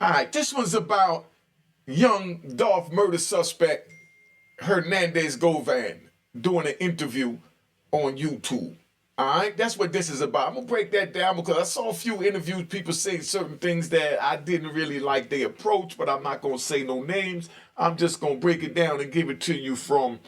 All right, this one's about young Dolph murder suspect Hernandez Govan doing an interview on YouTube. All right, that's what this is about. I'm gonna break that down because I saw a few interviews, people saying certain things that I didn't really like their approach, but I'm not gonna say no names. I'm just gonna break it down and give it to you from,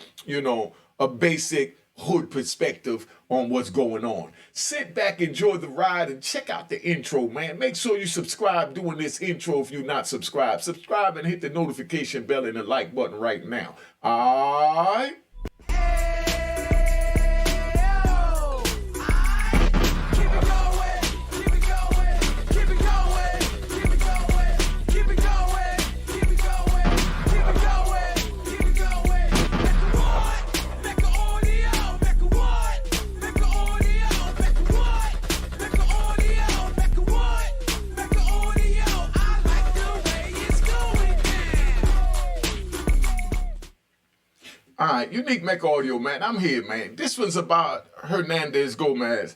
a basic hood perspective on what's going on. Sit back, enjoy the ride, and check out the intro, man. Make sure you subscribe doing this intro if you're not subscribed. Subscribe and hit the notification bell and the like button right now. All right? All right, Unique Mecca Audio, man. I'm here, man. This one's about Hernandez Govan,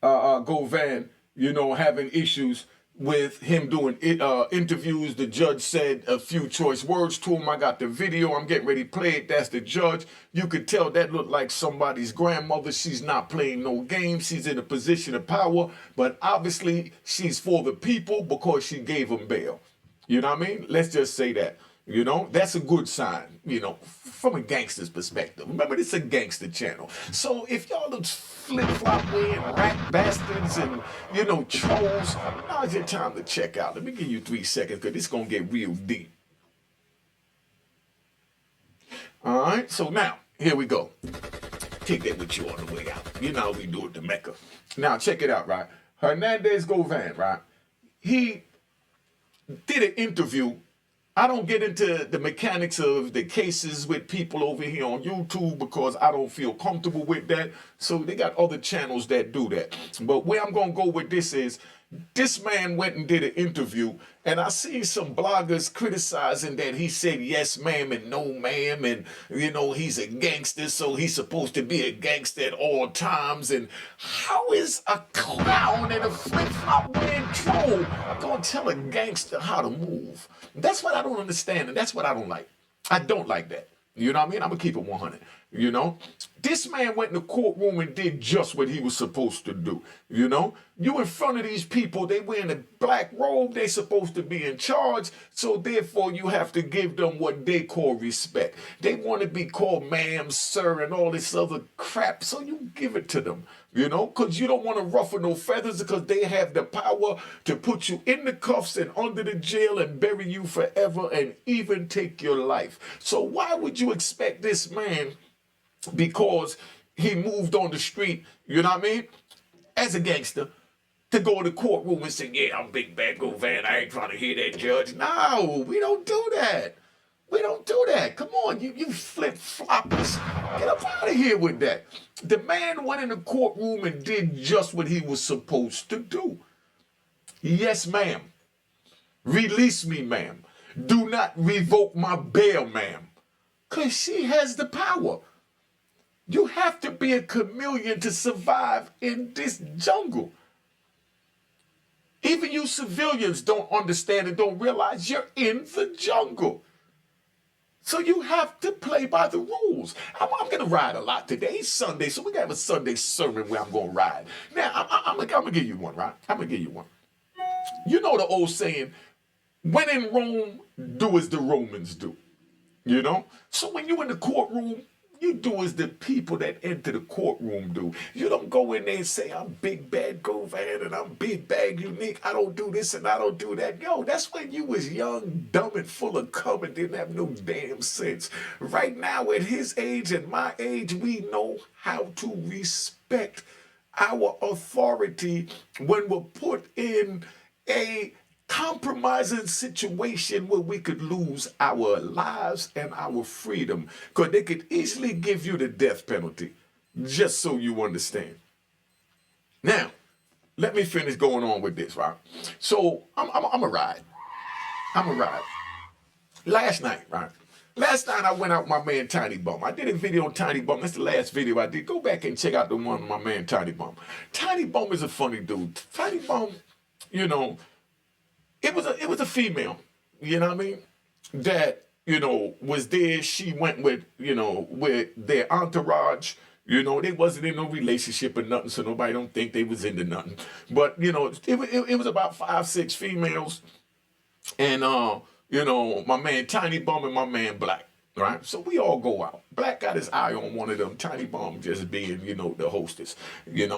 having issues with him doing interviews. The judge said a few choice words to him. I got the video. I'm getting ready to play it. That's the judge. You could tell that looked like somebody's grandmother. She's not playing no games. She's in a position of power, but obviously she's for the people because she gave him bail. You know what I mean? Let's just say that. That's a good sign, from a gangster's perspective. Remember, this is a gangster channel. So if y'all look flip-flop wearing rat bastards and, trolls, now's your time to check out. Let me give you 3 seconds because this is going to get real deep. All right, so now, here we go. Take that with you on the way out. You know how we do it to Mecca. Now, check it out, right? Hernandez Govan, right? He did an interview. I don't get into the mechanics of the cases with people over here on YouTube because I don't feel comfortable with that. So they got other channels that do that. But where I'm going to go with this is, this man went and did an interview, and I see some bloggers criticizing that he said yes ma'am and no ma'am, and he's a gangster, so he's supposed to be a gangster at all times. And how is a clown and a flip-flop wearing troll gonna tell a gangster how to move? That's what I don't understand, and that's what I don't like. I don't like that. You know what I mean? I'm gonna keep it 100. This man went in the courtroom and did just what he was supposed to do. You in front of these people, they wearing a black robe, they supposed to be in charge, so therefore you have to give them what they call respect. They want to be called ma'am, sir, and all this other crap, so you give it to them, because you don't want to ruffle no feathers because they have the power to put you in the cuffs and under the jail and bury you forever and even take your life. So why would you expect this man, because he moved on the street, as a gangster, to go to the courtroom and say, yeah, I'm Big Bad Govan, I ain't trying to hear that, judge. No, we don't do that. We don't do that. Come on, you flip-floppers. Get up out of here with that. The man went in the courtroom and did just what he was supposed to do. Yes, ma'am. Release me, ma'am. Do not revoke my bail, ma'am. Because she has the power. You have to be a chameleon to survive in this jungle. Even you civilians don't understand and don't realize you're in the jungle. So you have to play by the rules. I'm going to ride a lot today. It's Sunday, so we're going to have a Sunday sermon where I'm going to ride. Now, I'm going to give you one, right? I'm going to give you one. You know the old saying, when in Rome, do as the Romans do. So when you're in the courtroom, you do as the people that enter the courtroom do. You don't go in there and say, I'm Big Bad Govan and I'm Big Bad Unique. I don't do this and I don't do that. Yo, that's when you was young, dumb, and full of cum and didn't have no damn sense. Right now, at his age and my age, we know how to respect our authority when we're put in a compromising situation where we could lose our lives and our freedom, because they could easily give you the death penalty, just so you understand. Now, let me finish going on with this, right? So I'm a ride. Last night, right? Last night I went out with my man Tiny Bum. I did a video on Tiny Bum. That's the last video I did. Go back and check out the one with my man Tiny Bum. Tiny Bum is a funny dude. Tiny Bum, it was a female, you know what I mean, that, was there. She went with their entourage. They wasn't in no relationship or nothing, so nobody don't think they was into nothing. But, it was about 5, 6 females, and, my man Tiny Bum and my man Black. Right, so we all go out. Black got his eye on one of them. Tiny Bum just being, the hostess,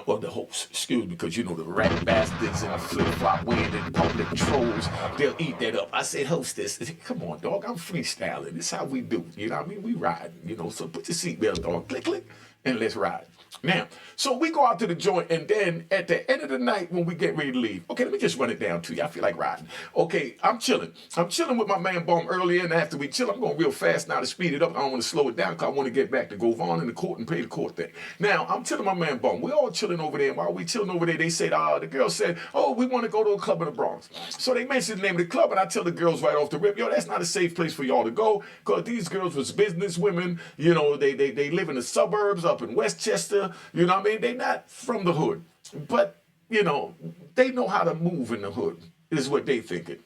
or the host, excuse me, because, the rat bastards and the flip-flop wearing public trolls, they'll eat that up. I said hostess. Come on, dog, I'm freestyling. This is how we do, you know what I mean? We riding, so put your seatbelt on, click, click, and let's ride. Now, so we go out to the joint, and then at the end of the night when we get ready to leave, okay, let me just run it down to you. I feel like riding. Okay, I'm chilling. I'm chilling with my man Bum earlier, and after we chill, I'm going real fast now to speed it up. I don't want to slow it down because I want to get back to Govan in the court and pay the court thing. Now, I'm telling my man Bum, we're all chilling over there, and while we chilling over there, they said, the girl said, oh, we want to go to a club in the Bronx. So they mentioned the name of the club, and I tell the girls right off the rip, yo, that's not a safe place for y'all to go, because these girls was business women, they live in the suburbs up in Westchester, you know what I mean? They not from the hood, but, they know how to move in the hood, is what they thinking.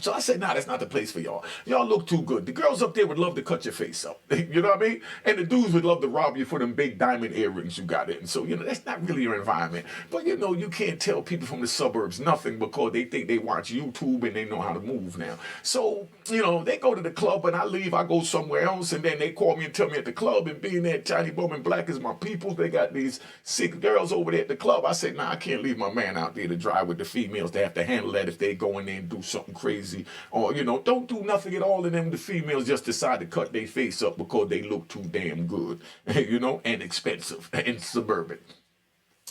So I said, nah, that's not the place for y'all. Y'all look too good. The girls up there would love to cut your face up. You know what I mean? And the dudes would love to rob you for them big diamond earrings you got in. So, that's not really your environment. But, you can't tell people from the suburbs nothing because they think they watch YouTube and they know how to move now. So, they go to the club and I leave, I go somewhere else, and then they call me and tell me at the club, and being that Tiny Bum and Black is my people, they got these 6 girls over there at the club. I said, nah, I can't leave my man out there to drive with the females. They have to handle that if they go in there and do something crazy. Or, don't do nothing at all, and then the females just decide to cut their face up because they look too damn good, and expensive and suburban.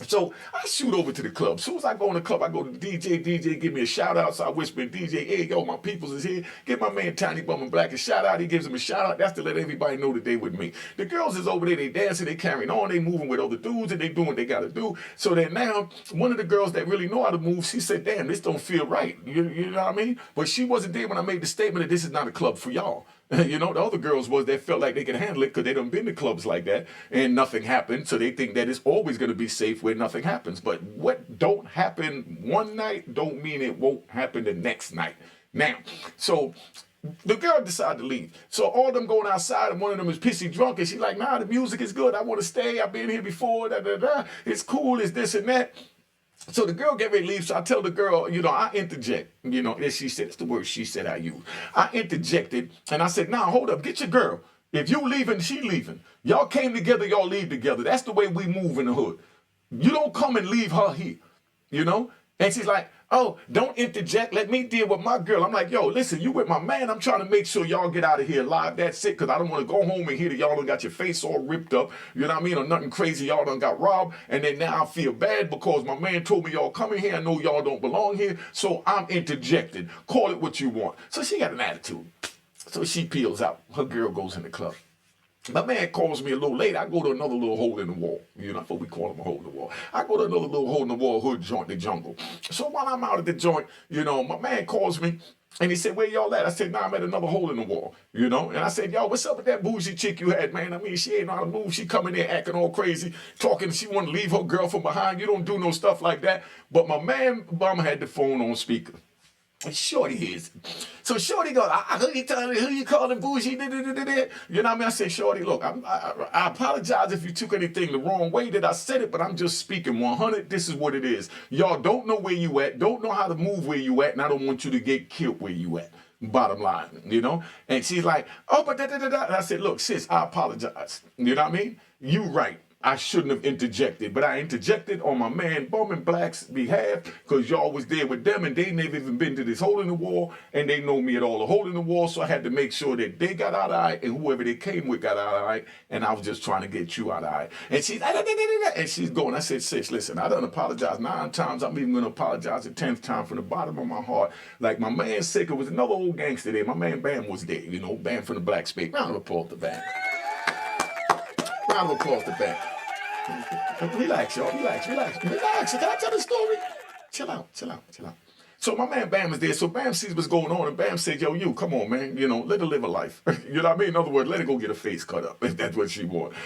So I shoot over to the club. As soon as I go in the club, I go to the DJ. DJ give me a shout out. So I whisper to DJ, hey, yo, my peoples is here. Give my man Tiny Bum and Black a shout out. He gives him a shout out. That's to let everybody know that they with me. The girls is over there. They dancing. They carrying on. They moving with other dudes, and they doing what they got to do. So then now, one of the girls that really know how to move, she said, damn, this don't feel right. You know what I mean? But she wasn't there when I made the statement that this is not a club for y'all. The other girls was they felt like they could handle it because they done been to clubs like that and nothing happened. So they think that it's always going to be safe where nothing happens. But what don't happen one night don't mean it won't happen the next night. Now, so the girl decided to leave. So all them going outside, and one of them is pissy drunk, and she's like, nah, the music is good. I want to stay. I've been here before. It's cool. It's this and that. So the girl get ready to leave, so I tell the girl, I interject, as she said, it's the word she said I use. I interjected, and I said, nah, hold up, get your girl. If you leaving, she leaving. Y'all came together, y'all leave together. That's the way we move in the hood. You don't come and leave her here, And she's like, oh, don't interject. Let me deal with my girl. I'm like, yo, listen, you with my man. I'm trying to make sure y'all get out of here alive. That's it, because I don't want to go home and hear that y'all done got your face all ripped up. You know what I mean? Or nothing crazy. Y'all done got robbed. And then now I feel bad because my man told me y'all coming here. I know y'all don't belong here. So I'm interjected. Call it what you want. So she got an attitude. So she peels out. Her girl goes in the club. My man calls me a little later. I go to another little hole in the wall. That's what we call them, a hole in the wall. I go to another little hole in the wall, hood joint, the jungle. So while I'm out at the joint, my man calls me and he said, where y'all at? I said, nah, I'm at another hole in the wall, And I said, yo, what's up with that bougie chick you had, man? I mean, she ain't know how to move. She coming there acting all crazy, talking. She want to leave her girl from behind. You don't do no stuff like that. But my man Bum had the phone on speaker. And Shorty is. So Shorty goes, who you calling bougie? You know what I mean? I said, Shorty, look, I apologize if you took anything the wrong way that I said it, but I'm just speaking 100. This is what it is. Y'all don't know where you at, don't know how to move where you at, and I don't want you to get killed where you at. Bottom line, And she's like, oh, but And I said, look, sis, I apologize. You know what I mean? You right. I shouldn't have interjected, but I interjected on my man Bum and Black's behalf because y'all was there with them and they never even been to this hole in the wall and they know me at all. A hole in the wall, so I had to make sure that they got out of eye and whoever they came with got out of eye, and I was just trying to get you out of eye. And she's going. I said, sis, listen, I done apologized 9 times. I'm even going to apologize the 10th time from the bottom of my heart. Like my man Sicker was another old gangster there. My man Bam was there, Bam from the Black Space. Round of applause to Bam. Round of applause to Bam. Relax, y'all. Relax. Can I tell the story? Chill out. So my man Bam is there. So Bam sees what's going on, and Bam said, yo, you, come on, man. Let her live a life. You know what I mean? In other words, let her go get her face cut up if that's what she wants.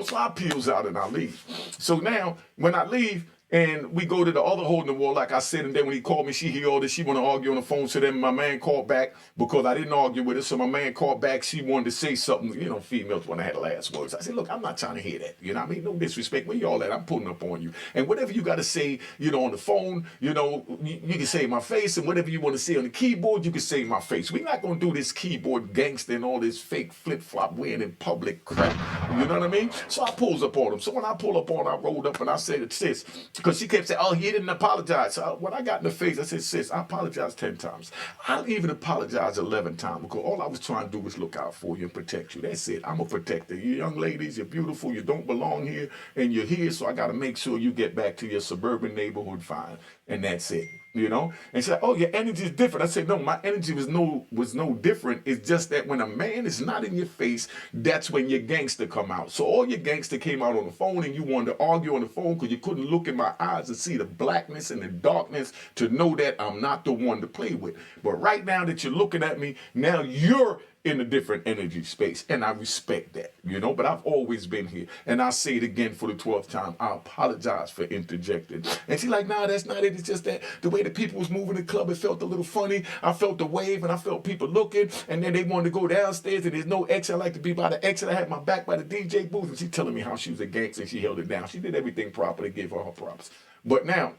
So I peels out and I leave. So now, when I leave, And we go to the other hole in the wall, like I said, and then when he called me, she heard all this. She want to argue on the phone. So then my man called back because I didn't argue with her. So my man called back. She wanted to say something. You know, females want to have the last words. I said, look, I'm not trying to hear that. You know what I mean? No disrespect. Where y'all at? I'm pulling up on you. And whatever you got to say, you know, on the phone, you know, you can say my face. And whatever you want to say on the keyboard, you can say my face. We're not going to do this keyboard gangster and all this fake flip-flop wearing in public crap. You know what I mean? So I pulls up on him. So when I pull up on him, I rolled up and I said, sis, because she kept saying, oh, he didn't apologize. So when I got in the face, I said, sis, I apologized 10 times. I'll even apologize 11 times because all I was trying to do was look out for you and protect you. That's it. I'm a protector. You young ladies, you're beautiful. You don't belong here and you're here. So I got to make sure you get back to your suburban neighborhood fine. And that's it. You know, and she said, "Oh, your energy is different." I said, "No, my energy was no different. It's just that when a man is not in your face, that's when your gangster come out. So all your gangster came out on the phone, and you wanted to argue on the phone because you couldn't look in my eyes and see the blackness and the darkness to know that I'm not the one to play with. But right now that you're looking at me, now you're in a different energy space, and I respect that, you know, but I've always been here, and I'll say it again for the 12th time, I apologize for interjecting." And she's like, "Nah, that's not it, it's just that the way the people was moving the club, it felt a little funny. I felt the wave, and I felt people looking, and then they wanted to go downstairs, and there's no exit. I like to be by the exit. I had my back by the DJ booth," and she's telling me how she was a gangster, and she held it down. She did everything proper to give her props. But now,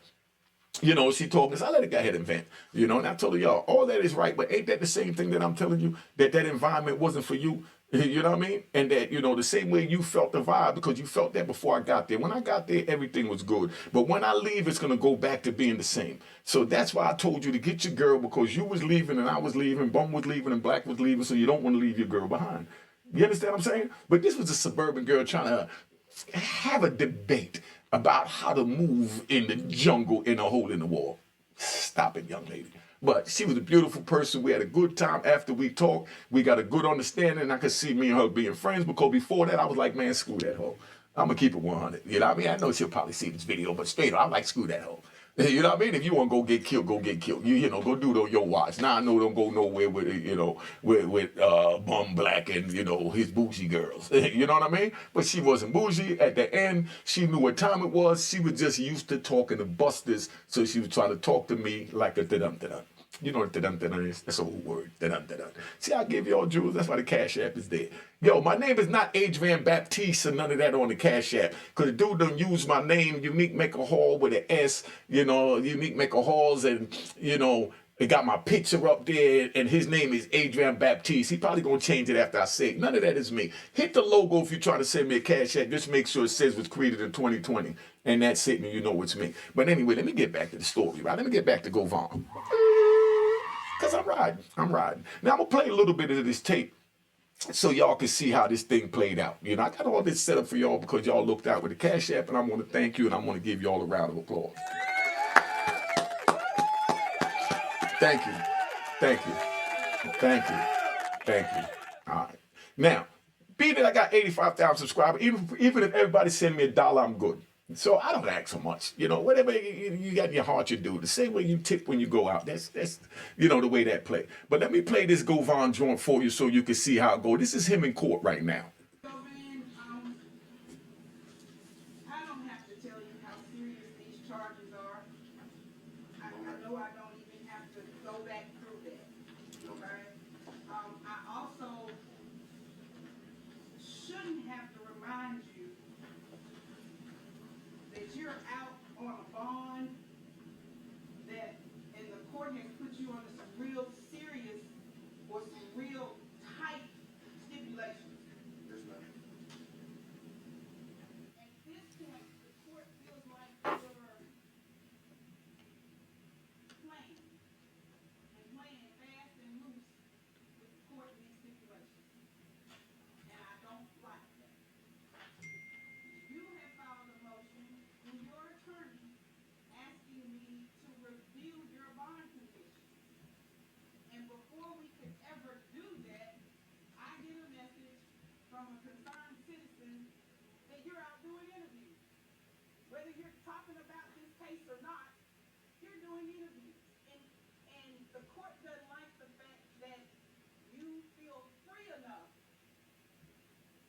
you know, she told me, I let her go ahead and vent, you know, and I told her, y'all, all that is right, but ain't that the same thing that I'm telling you, that that environment wasn't for you? You know what I mean? And that, you know, the same way you felt the vibe because you felt that before I got there. When I got there, everything was good. But when I leave, it's going to go back to being the same. So that's why I told you to get your girl because you was leaving and I was leaving, Bum was leaving and Black was leaving, so you don't want to leave your girl behind. You understand what I'm saying? But this was a suburban girl trying to have a debate about how to move in the jungle in a hole in the wall. Stop it, young lady. But she was a beautiful person. We had a good time after we talked. We got a good understanding. I could see me and her being friends because before that, I was like, man, screw that hoe. I'm going to keep it 100. You know what I mean? I know she'll probably see this video, but straight up, I'm like, screw that hoe. You know what I mean? If you want to go get killed, go get killed. You know, go do it on your watch. Now I know don't go nowhere with, you know, with Bum Black and, you know, his bougie girls. You know what I mean? But she wasn't bougie. At the end, she knew what time it was. She was just used to talking to busters, so she was trying to talk to me like a da-dum-da-dum. You know what da-dum-da-dum is? That's a whole word. Da-dum-da-dum. See, I give y'all jewels. That's why the Cash App is there. Yo, my name is not Adrian Baptiste or none of that on the Cash App. Because the dude done use my name, Unique Mecca Hall with an S, you know, Unique Mecca Halls, and, you know, it got my picture up there, and his name is Adrian Baptiste. He probably gonna change it after I say it. None of that is me. Hit the logo if you're trying to send me a Cash App. Just make sure it says it was created in 2020. And that's it, and you know it's me. But anyway, let me get back to the story, right? Let me get back to Govan. Because I'm riding. Now I'm gonna play a little bit of this tape so y'all can see how this thing played out. You know, I got all this set up for y'all because y'all looked out with the Cash App, and I want to thank you, and I want to give y'all a round of applause. Thank you. Thank you. Thank you. Thank you. All right. Now, being that I got 85,000 subscribers, even if everybody send me $1, I'm good. So I don't ask so much. You know, whatever you got in your heart, you do. The same way you tip when you go out. That's you know, the way that play. But let me play this Govan joint for you so you can see how it goes. This is him in court right now. So, man, I don't have to tell you how serious these charges are. I know I don't even have to go back through that. Okay? I also shouldn't have to remind you that you're out on a bond that, and the court has put you under some real serious or some real tight stipulations. Yes, ma'am. At this point, the court feels like you're playing fast and loose with the court and these stipulations. And I don't like that. You have filed a motion in your attorney asking me to review your bond conditions. And before we could ever do that, I get a message from a concerned citizen that you're out doing interviews. Whether you're talking about this case or not, you're doing interviews. And the court doesn't like the fact that you feel free enough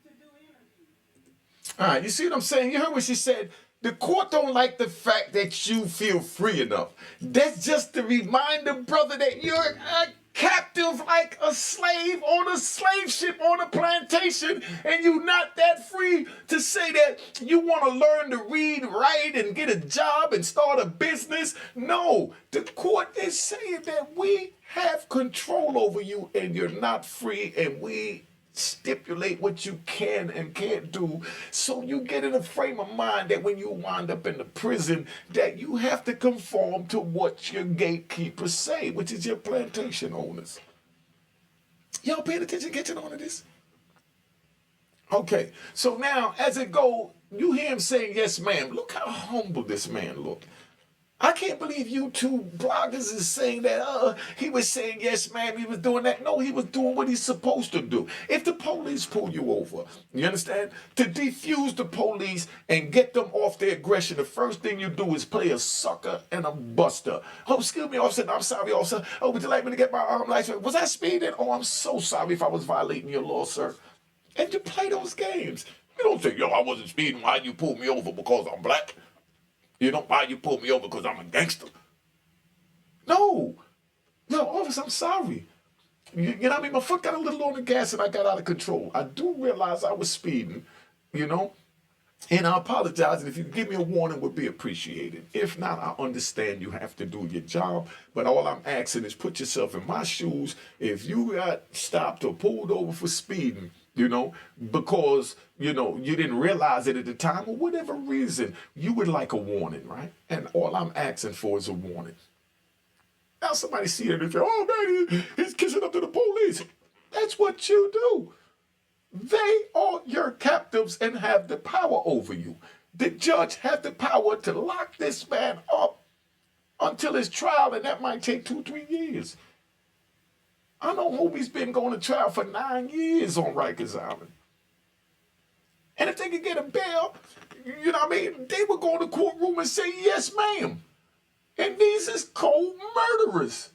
to do interviews. All right, you see what I'm saying? You heard what she said. The court don't like the fact that you feel free enough. That's just to remind the brother that you're a captive like a slave on a slave ship on a plantation, and you're not that free to say that you want to learn to read, write, and get a job and start a business. No, the court is saying that we have control over you and you're not free, and we stipulate what you can and can't do, so you get in a frame of mind that when you wind up in the prison that you have to conform to what your gatekeepers say, which is your plantation owners. Y'all paying attention, catching on to this? Okay, so now as it go, you hear him saying yes ma'am. Look how humble this man look. I can't believe YouTube bloggers is saying that he was saying yes ma'am, he was doing that. No, he was doing what he's supposed to do. If the police pull you over, you understand? To defuse the police and get them off their aggression, the first thing you do is play a sucker and a buster. Oh, excuse me, officer, I'm sorry, officer. Oh, would you like me to get my arm license? Was I speeding? Oh, I'm so sorry if I was violating your law, sir. And you play those games. You don't say, yo, I wasn't speeding. Why you pulled me over? Because I'm black? You know, why you pulled me over? Because I'm a gangster? No, officer, I'm sorry. You know what I mean? My foot got a little on the gas and I got out of control. I do realize I was speeding, you know, and I apologize. And if you could give me a warning, would be appreciated. If not, I understand you have to do your job. But all I'm asking is put yourself in my shoes. If you got stopped or pulled over for speeding, you know, because, you know, you didn't realize it at the time or whatever reason, you would like a warning, right? And all I'm asking for is a warning. Now somebody see it and say, oh man, he's kissing up to the police. That's what you do. They are your captives and have the power over you. The judge has the power to lock this man up until his trial, and that might take 2-3 years. I know Hobie's been going to trial for 9 years on Rikers Island. And if they could get a bail, you know what I mean, they would go to the courtroom and say, yes, ma'am. And these is cold murderers.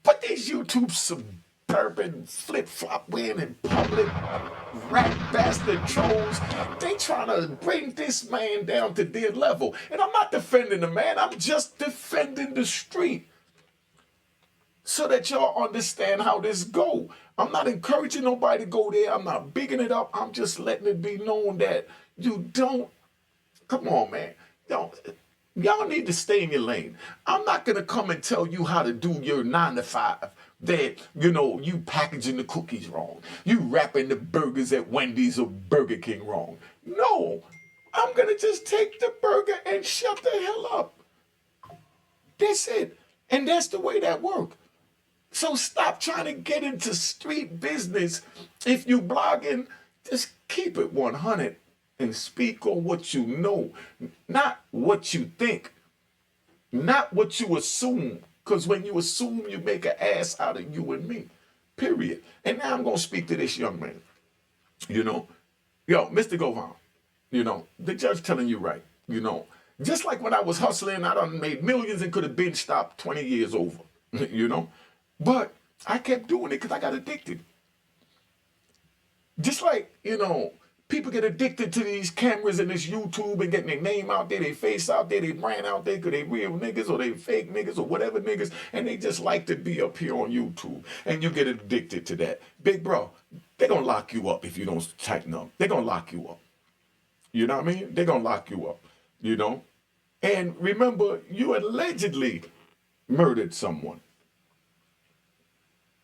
But these YouTube suburban flip-flop wearing in public rat bastard trolls, they trying to bring this man down to their level. And I'm not defending the man, I'm just defending the street, so that y'all understand how this go. I'm not encouraging nobody to go there. I'm not bigging it up. I'm just letting it be known that you don't, come on, man. Y'all need to stay in your lane. I'm not going to come and tell you how to do your 9 to 5. That, you know, you packaging the cookies wrong. You wrapping the burgers at Wendy's or Burger King wrong. No, I'm going to just take the burger and shut the hell up. That's it. And that's the way that works. So stop trying to get into street business. If you blogging, just keep it 100 and speak on what you know, not what you think, not what you assume. Because when you assume, you make an ass out of you and me, period. And now I'm going to speak to this young man. You know, yo, Mr. Govan, you know, the judge telling you right, you know. Just like when I was hustling, I done made millions and could have been stopped 20 years over, you know. But I kept doing it because I got addicted. Just like, you know, people get addicted to these cameras and this YouTube and getting their name out there, their face out there, their brand out there because they real niggas or they fake niggas or whatever niggas, and they just like to be up here on YouTube. And you get addicted to that. Big bro, they're going to lock you up if you don't tighten up. They're going to lock you up. You know what I mean? They're going to lock you up, you know? And remember, you allegedly murdered someone.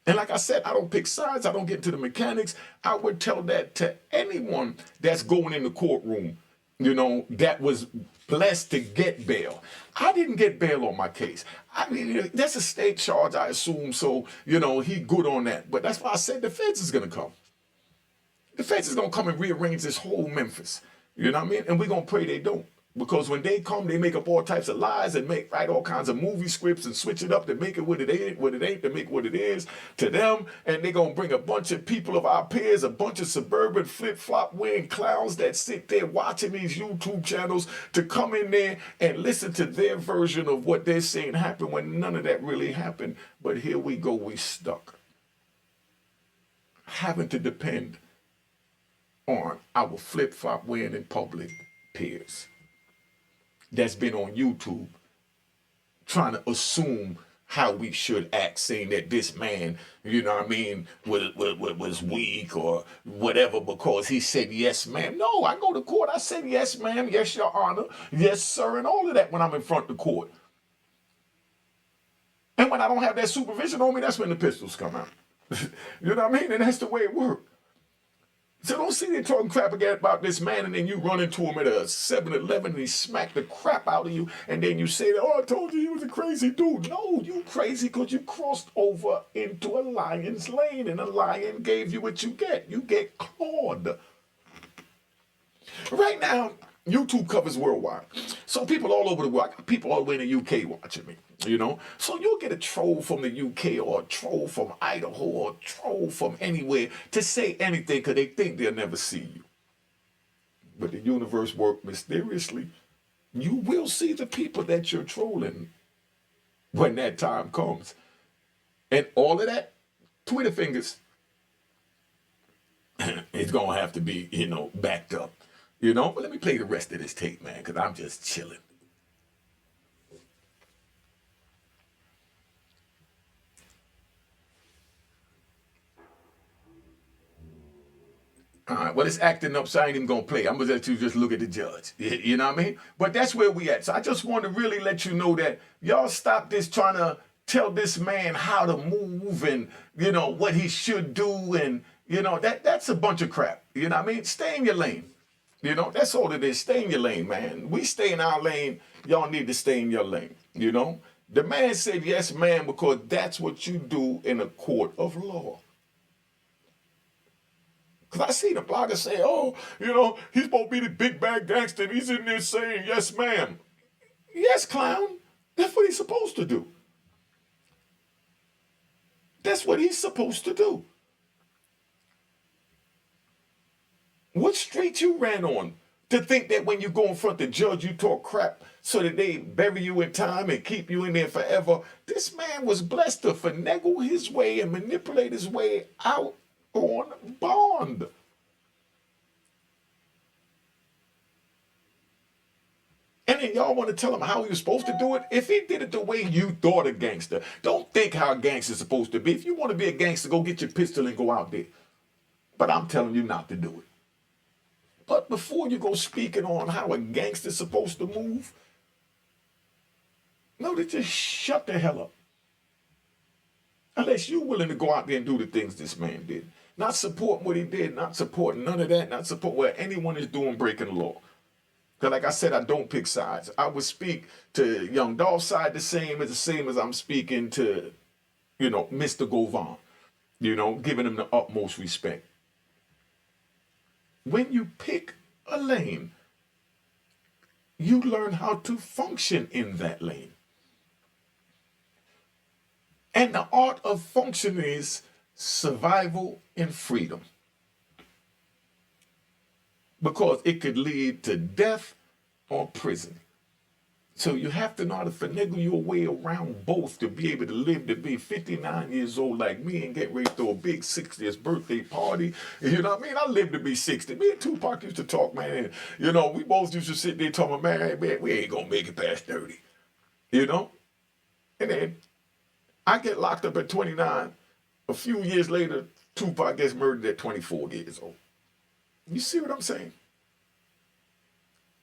And like I said, I don't pick sides. I don't get into the mechanics. I would tell that to anyone that's going in the courtroom, you know, that was blessed to get bail. I didn't get bail on my case. I mean, that's a state charge, I assume. So, you know, he good on that. But that's why I said the feds is going to come. The feds is going to come and rearrange this whole Memphis. You know what I mean? And we're going to pray they don't. Because when they come, they make up all types of lies and write all kinds of movie scripts and switch it up to make it what it ain't, to make what it is to them. And they're going to bring a bunch of people of our peers, a bunch of suburban flip-flop wearing clowns that sit there watching these YouTube channels to come in there and listen to their version of what they're saying happened when none of that really happened. But here we go, we stuck. Having to depend on our flip-flop wearing in public peers that's been on YouTube trying to assume how we should act, saying that this man, you know what I mean, was weak or whatever because he said yes, ma'am. No, I go to court, I said yes, ma'am, yes, your honor, yes, sir, and all of that when I'm in front of the court. And when I don't have that supervision on me, that's when the pistols come out. You know what I mean? And that's the way it works. So don't see they talking crap again about this man and then you run into him at a 7-Eleven and he smacked the crap out of you and then you say, oh, I told you he was a crazy dude. No, you crazy because you crossed over into a lion's lane and a lion gave you what you get. You get clawed. Right now, YouTube covers worldwide. So people all over the world, I got people all the way in the UK watching me, you know. So you'll get a troll from the UK or a troll from Idaho or a troll from anywhere to say anything because they think they'll never see you. But the universe works mysteriously. You will see the people that you're trolling when that time comes. And all of that, Twitter fingers, it's going to have to be, you know, backed up. You know, but let me play the rest of this tape, man, because I'm just chilling. All right, well, it's acting up, so I ain't even going to play. I'm going to let you just look at the judge. You know what I mean? But that's where we at. So I just want to really let you know that y'all stop this trying to tell this man how to move and, you know, what he should do. And, you know, that's a bunch of crap. You know what I mean? Stay in your lane. You know, that's all it is. Stay in your lane, man. We stay in our lane. Y'all need to stay in your lane, you know? The man said, yes, ma'am, because that's what you do in a court of law. Because I see the blogger say, oh, you know, he's supposed to be the big bad gangster. And he's in there saying, yes, ma'am. Yes, clown. That's what he's supposed to do. That's what he's supposed to do. What street you ran on to think that when you go in front of the judge, you talk crap so that they bury you in time and keep you in there forever? This man was blessed to finagle his way and manipulate his way out on bond. And then y'all want to tell him how he was supposed to do it? If he did it the way you thought a gangster, don't think how a gangster's supposed to be. If you want to be a gangster, go get your pistol and go out there. But I'm telling you not to do it. But before you go speaking on how a gangster's supposed to move, no, they just shut the hell up. Unless you're willing to go out there and do the things this man did. Not supporting what he did, not supporting none of that, not support what anyone is doing breaking the law. Because like I said, I don't pick sides. I would speak to Young Dolph's side the same as I'm speaking to, you know, Mr. Govan. You know, giving him the utmost respect. When you pick a lane, you learn how to function in that lane. And the art of functioning is survival and freedom. Because it could lead to death or prison. So you have to know how to finagle your way around both to be able to live to be 59 years old like me and get ready to throw a big 60th birthday party. You know what I mean? I lived to be 60. Me and Tupac used to talk, man. And, you know, we both used to sit there talking, man, we ain't going to make it past 30. You know? And then I get locked up at 29. A few years later, Tupac gets murdered at 24 years old. You see what I'm saying?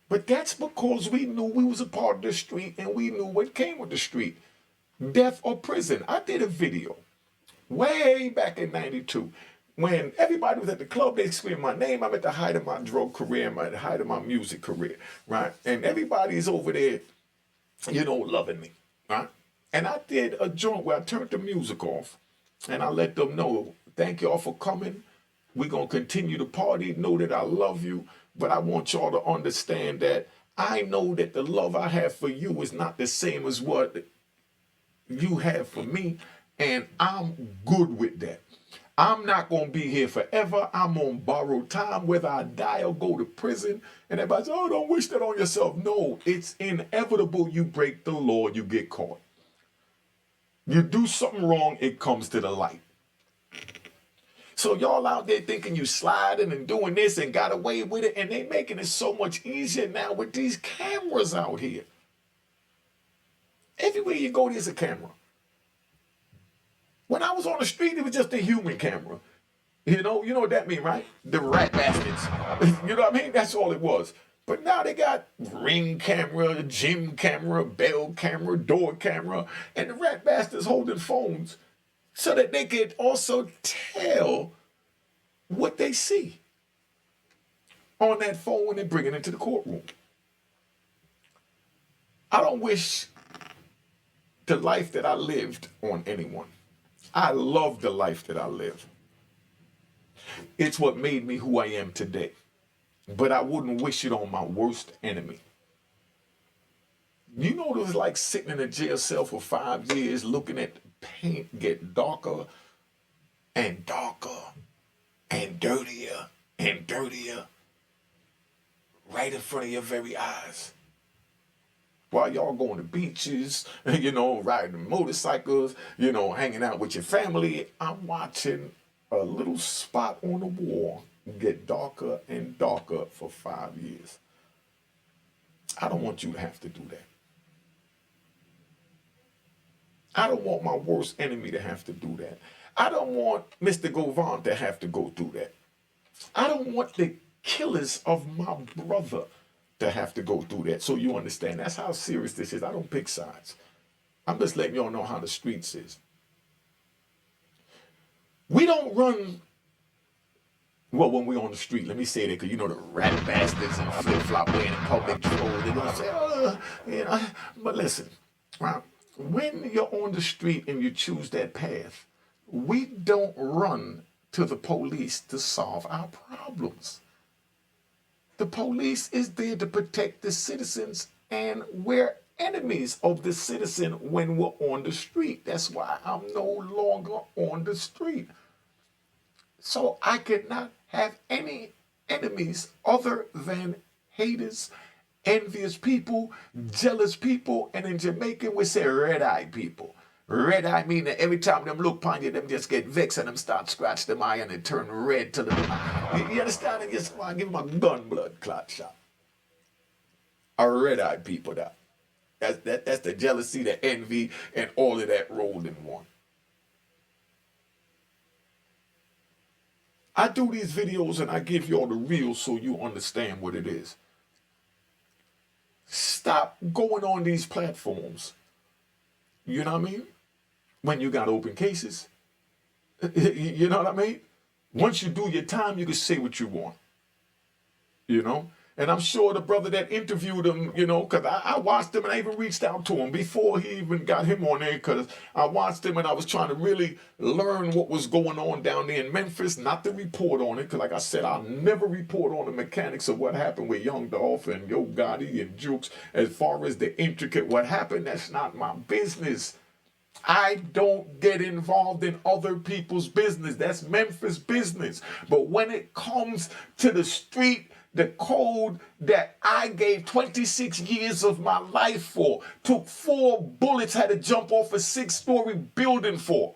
But that's because we knew we was a part of the street and we knew what came with the street. Death or prison. I did a video way back in 92 when everybody was at the club, they screamed my name. I'm at the height of my drug career, I'm at the height of my music career, right? And everybody's over there, you know, loving me, right? And I did a joint where I turned the music off and I let them know, thank y'all for coming. We're going to continue to party. Know that I love you. But I want y'all to understand that I know that the love I have for you is not the same as what you have for me. And I'm good with that. I'm not going to be here forever. I'm on borrowed time, whether I die or go to prison. And everybody says, oh, don't wish that on yourself. No, it's inevitable. You break the law, you get caught. You do something wrong, it comes to the light. So y'all out there thinking you sliding and doing this and got away with it, and they making it so much easier now with these cameras out here. Everywhere you go, there's a camera. When I was on the street, it was just a human camera. You know what that mean, right? The rat bastards. You know what I mean? That's all it was. But now they got ring camera, gym camera, bell camera, door camera, and the rat bastards holding phones so that they could also tell what they see on that phone when they bring it into the courtroom. I don't wish the life that I lived on anyone. I love the life that I live. It's what made me who I am today. But I wouldn't wish it on my worst enemy. You know what it was like sitting in a jail cell for 5 years looking at the paint get darker and darker and dirtier and dirtier right in front of your very eyes. While y'all going to beaches, riding motorcycles, hanging out with your family, I'm watching a little spot on the wall get darker and darker for 5 years. I don't want you to have to do that. I don't want my worst enemy to have to do that. I don't want Mr. Govan to have to go through that. I don't want the killers of my brother to have to go through that. So you understand, that's how serious this is. I don't pick sides. I'm just letting y'all know how the streets is. We don't run, well, when we're on the street, let me say that, because the rat bastards and flip-flop wearing public troll, they're going to say, but listen, right? When you're on the street and you choose that path, we don't run to the police to solve our problems. The police is there to protect the citizens, and we're enemies of the citizen when we're on the street. That's why I'm no longer on the street. So I cannot have any enemies other than haters, envious people, jealous people, and in Jamaican we say red-eye people. Red-eye mean that every time them look upon you, them just get vexed and them start scratch them eye and they turn red to the you understand? And just want to give them a gun blood clot shot. A red-eye people that. That's the jealousy, the envy, and all of that rolled in one. I do these videos and I give y'all the real so you understand what it is. Stop going on these platforms. You know what I mean? When you got open cases. You know what I mean? Once you do your time, you can say what you want. And I'm sure the brother that interviewed him, because I watched him and I even reached out to him before he even got him on there, because I watched him and I was trying to really learn what was going on down there in Memphis, not to report on it, because like I said, I'll never report on the mechanics of what happened with Young Dolph and Yo Gotti and Jukes. As far as the intricate what happened, that's not my business. I don't get involved in other people's business. That's Memphis business. But when it comes to the street, the code that I gave 26 years of my life for, took 4 bullets, had to jump off a 6-story building for.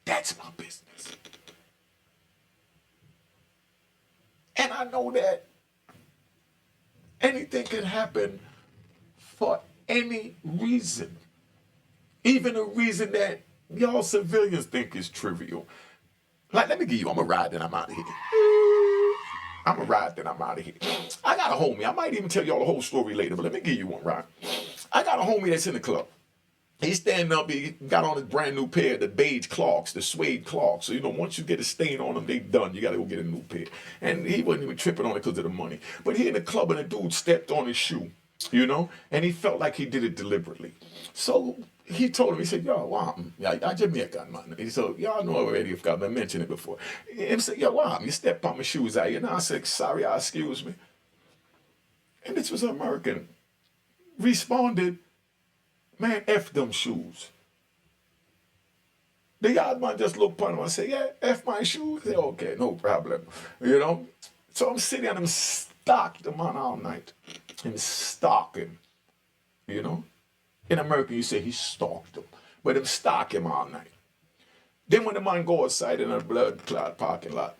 That's my business. And I know that anything can happen for any reason. Even a reason that y'all civilians think is trivial. Like, let me give you, I'm going to ride and I'm out of here. I'm going to ride then I'm out of here. I got a homie. I might even tell y'all the whole story later, but let me give you one, right? I got a homie that's in the club. He's standing up. He got on his brand new pair of the beige clogs, the suede clogs. So, once you get a stain on them, they done. You got to go get a new pair. And he wasn't even tripping on it because of the money. But he in the club and the dude stepped on his shoe, and he felt like he did it deliberately. So he told him, he said, yo, wow, I Jamaican, man. He said, y'all know already if I've mentioned it before. He said, yo, wow, you stepped on my shoes out. I said, sorry, excuse me. And this was an American. Responded, man, F them shoes. The yard man just looked upon him and said, yeah, F my shoes. Said, okay, no problem. So I'm sitting and I'm stalked the man all night. And stalking, In America, you say he stalked him. But him stalk him all night. Then when the man go outside in a blood clot parking lot,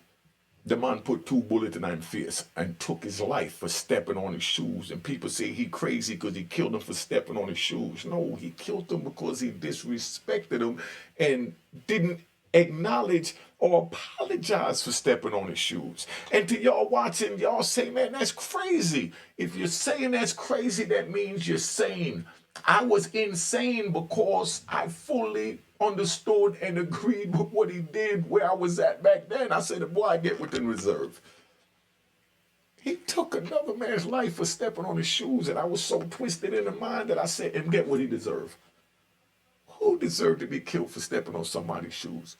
the man put 2 bullets in his face and took his life for stepping on his shoes. And people say he crazy because he killed him for stepping on his shoes. No, he killed him because he disrespected him and didn't acknowledge or apologize for stepping on his shoes. And to y'all watching, y'all say, man, that's crazy. If you're saying that's crazy, that means you're sane. I was insane because I fully understood and agreed with what he did where I was at back then. I said, boy, I get within reserve. He took another man's life for stepping on his shoes, and I was so twisted in the mind that I said, and get what he deserved. Who deserved to be killed for stepping on somebody's shoes?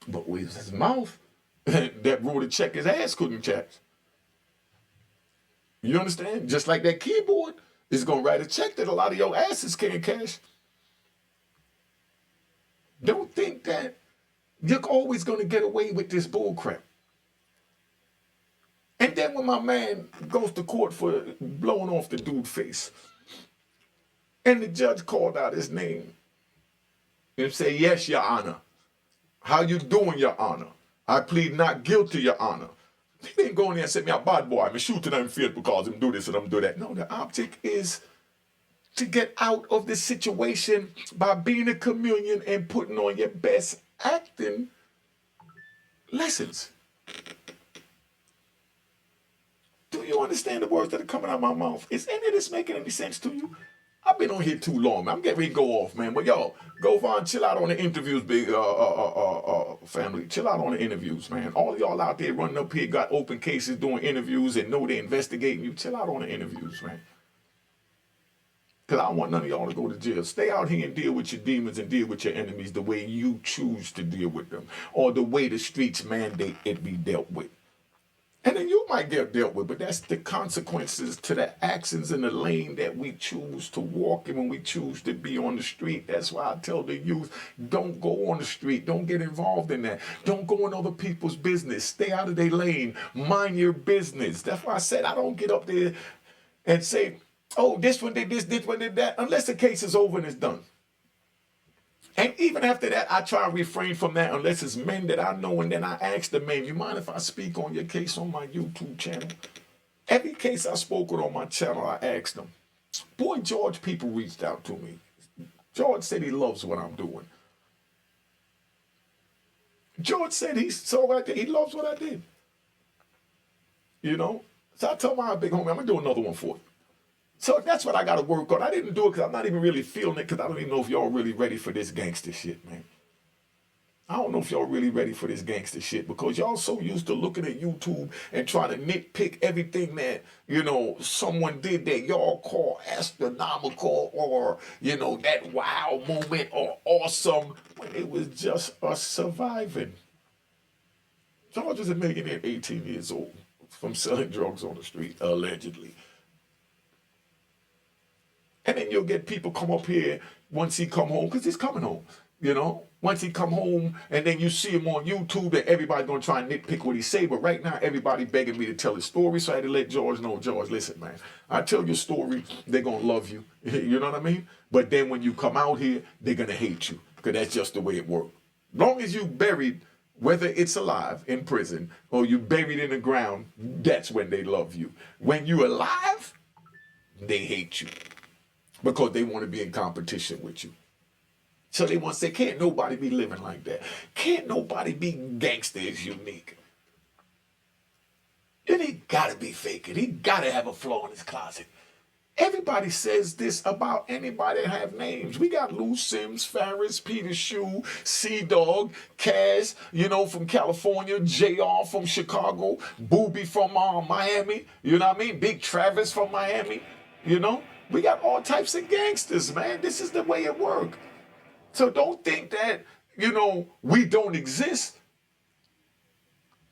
But with his mouth, that wrote a check his ass couldn't check. You understand? Just like that keyboard is going to write a check that a lot of your asses can't cash. Don't think that you're always going to get away with this bull crap. And then when my man goes to court for blowing off the dude's face, and the judge called out his name and say, yes, Your Honor. How you doing, Your Honor? I plead not guilty, Your Honor. He didn't go in there and say, me a bad boy, I'm shooting him face because I'm do this and I'm do that. No, the object is to get out of this situation by being a chameleon and putting on your best acting lessons. Do you understand the words that are coming out of my mouth? Is any of this making any sense to you? I've been on here too long, man. I'm getting ready to go off, man. But yo, Govan, chill out on the interviews, big family. Chill out on the interviews, man. All y'all out there running up here, got open cases, doing interviews, and know they're investigating you. Chill out on the interviews, man. Because I don't want none of y'all to go to jail. Stay out here and deal with your demons and deal with your enemies the way you choose to deal with them, or the way the streets mandate it be dealt with. And then you might get dealt with, but that's the consequences to the actions in the lane that we choose to walk in when we choose to be on the street. That's why I tell the youth, don't go on the street. Don't get involved in that. Don't go in other people's business. Stay out of their lane. Mind your business. That's why I said I don't get up there and say, oh, this one did this one did that, unless the case is over and it's done. And even after that, I try to refrain from that unless it's men that I know, and then I ask the men, you mind if I speak on your case on my YouTube channel? Every case I spoke with on my channel, I asked them. Boy, George, people reached out to me. George said he loves what I'm doing. George said he loves what I did. You know? So I told my big homie, I'm going to do another one for you. So that's what I got to work on. I didn't do it because I'm not even really feeling it, because I don't even know if y'all really ready for this gangster shit, man. I don't know if y'all really ready for this gangster shit, because y'all so used to looking at YouTube and trying to nitpick everything that, you know, someone did that y'all call astronomical or, you know, that wow moment or awesome, when it was just us surviving. George is a millionaire at 18 years old from selling drugs on the street, allegedly. And then you'll get people come up here once he come home, because he's coming home, you know. Once he come home, and then you see him on YouTube, and everybody's going to try and nitpick what he say. But right now, everybody begging me to tell his story, so I had to let George know, George, listen, man, I tell your story, they're going to love you. You know what I mean? But then when you come out here, they're going to hate you, because that's just the way it works. Long as you buried, whether it's alive in prison or you buried in the ground, that's when they love you. When you alive, they hate you, because they want to be in competition with you. So they want to say, can't nobody be living like that? Can't nobody be gangster as unique? Then he got to be faking. He got to have a flaw in his closet. Everybody says this about anybody that have names. We got Lou Sims, Farris, Peter Shue, C-Dog, Cass, you know, from California, JR from Chicago, Booby from Miami, you know what I mean? Big Travis from Miami, you know? We got all types of gangsters, man. This is the way it works. So don't think that, you know, we don't exist,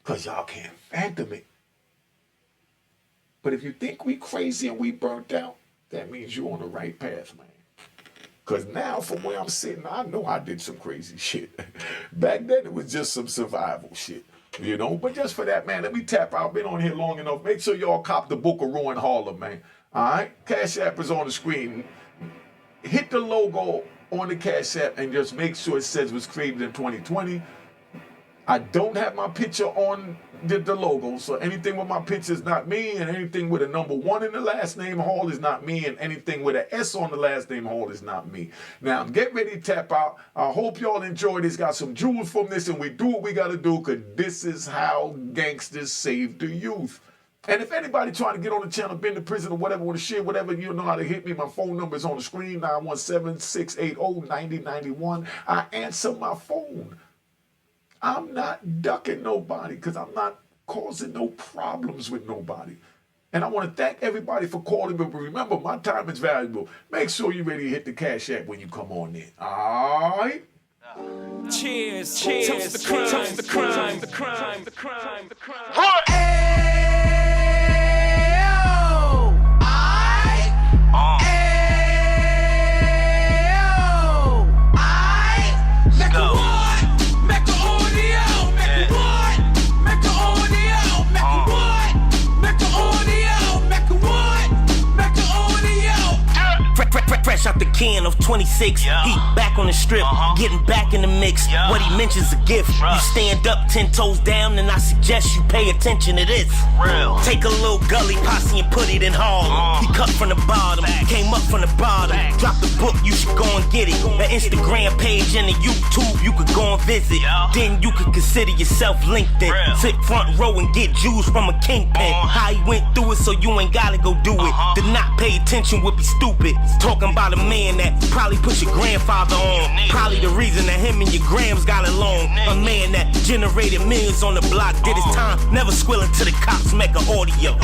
because y'all can't fathom it. But if you think we crazy and we burnt out, that means you're on the right path, man. Because now from where I'm sitting, I know I did some crazy shit. Back then, it was just some survival shit, you know. But just for that, man, let me tap out. I've been on here long enough. Make sure y'all cop the book of Rowan Harlem, man. All right? Cash App is on the screen. Hit the logo on the Cash App and just make sure it says it was created in 2020. I don't have my picture on the logo, so anything with my picture is not me, and anything with a number 1 in the last name Hall is not me, and anything with an S on the last name Hall is not me. Now, get ready to tap out. I hope y'all enjoy this. Got some jewels from this, and we do what we got to do, because this is how gangsters save the youth. And if anybody trying to get on the channel, been to prison or whatever, want to share whatever, you know how to hit me. My phone number is on the screen, 917-680-9091. I answer my phone. I'm not ducking nobody because I'm not causing no problems with nobody. And I want to thank everybody for calling, but remember, my time is valuable. Make sure you're ready to hit the Cash App when you come on in. All right? Cheers, cheers, toast the crime, toast the crime, the crime, the crime, the crime. Fresh out the can of 26, yeah. He back on the strip, getting back in the mix. Yeah. What he mentions a gift. You stand up 10 toes down, and I suggest you pay attention to this. Real. Take a little gully posse and put it in Harlem. He cut from the bottom, came up from the bottom. Drop the book, you should go and get it. The Instagram page and the YouTube, you could go and visit. Then you could consider yourself LinkedIn. Sit front row and get Jews from a kingpin. How he went through it, so you ain't gotta go do it. To not pay attention would be stupid. Talking about a man that probably put your grandfather on. Probably the reason that him and your grams got along. A man that generated millions on the block, did his time, never squilling to the cops, Mecca audio.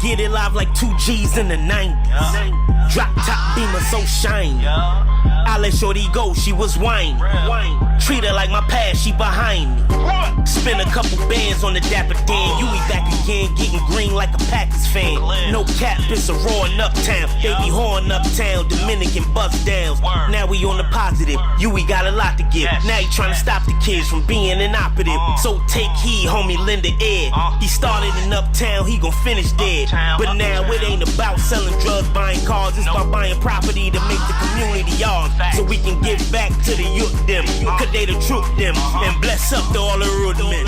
Get it live like 2 G's in the 90s. Drop top beamer so shiny. I let shorty go, she was whining. Treat her like my past, she behind me. Spin a couple bands on the Dapper Dan. You be back again, getting green like a Packers fan. No cap, it's a roaring uptown. They be horn uptown, Dominican bust downs. Now we on the positive, we got a lot to give. Now he trying to stop the kids from being inoperative. So take heed, homie, lend a ear. He started in uptown, he gon' finish dead. But now it ain't about selling drugs, buying cars. It's about buying property to make the community yours. So we can give back to the youth them, cause they the truth them, and bless up to all the root men.